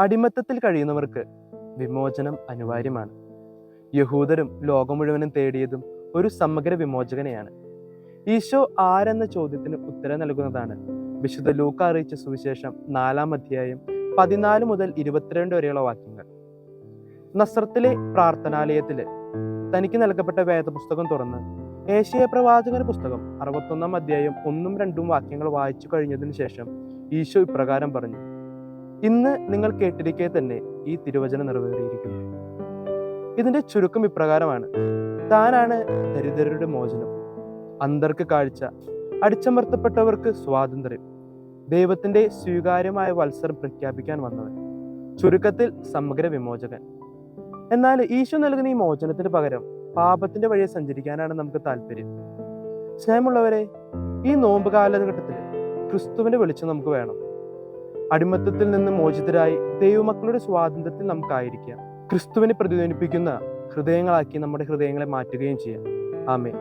അടിമത്തത്തിൽ കഴിയുന്നവർക്ക് വിമോചനം അനിവാര്യമാണ്. യഹൂദരും ലോകം മുഴുവനും തേടിയതും ഒരു സമഗ്ര വിമോചകനെയാണ്. ഈശോ ആരെന്ന ചോദ്യത്തിന് ഉത്തരം നൽകുന്നതാണ് വിശുദ്ധ ലൂക്ക അറിയിച്ച സുവിശേഷം 4-ാം അധ്യായം 14 മുതൽ 22 വരെയുള്ള വാക്യങ്ങൾ. നസ്രത്തിലെ പ്രാർത്ഥനാലയത്തില് തനിക്ക് നൽകപ്പെട്ട വേദപുസ്തകം തുറന്ന് ഏശയ്യാ പ്രവാചകന്റെ പുസ്തകം 61-ാം അധ്യായം 1-2 വാക്യങ്ങൾ വായിച്ചു കഴിഞ്ഞതിന് ശേഷം ഈശോ ഇപ്രകാരം പറഞ്ഞു: ഇന്ന് നിങ്ങൾ കേട്ടിരിക്കെ തന്നെ ഈ തിരുവചനം നിറവേറിയിരിക്കുന്നു. ഇതിന്റെ ചുരുക്കം ഇപ്രകാരമാണ്: താനാണ് ദരിദ്രരുടെ മോചനം, അന്ധർക്ക് കാഴ്ച, അടിച്ചമർത്തപ്പെട്ടവർക്ക് സ്വാതന്ത്ര്യം, ദൈവത്തിന്റെ സ്വീകാര്യമായ വത്സരം പ്രഖ്യാപിക്കാൻ വന്നവൻ, ചുരുക്കത്തിൽ സമഗ്ര വിമോചകൻ. എന്നാൽ ഈശോ നൽകുന്ന ഈ മോചനത്തിന് പകരം പാപത്തിന്റെ വഴിയെ സഞ്ചരിക്കാനാണ് നമുക്ക് താല്പര്യം. സ്നേഹമുള്ളവരെ, ഈ നോമ്പ് കാലഘട്ടത്തിൽ ക്രിസ്തുവിന്റെ വെളിച്ചം നമുക്ക് വേണം. അടിമത്തത്തിൽ നിന്ന് മോചിതരായി ദൈവമക്കളുടെ സ്വാതന്ത്ര്യത്തിൽ നമുക്കായിരിക്കാം. ക്രിസ്തുവിനെ പ്രതിധ്വനിപ്പിക്കുന്ന ഹൃദയങ്ങളാക്കി നമ്മുടെ ഹൃദയങ്ങളെ മാറ്റുകയും ചെയ്യാം. ആമേൻ.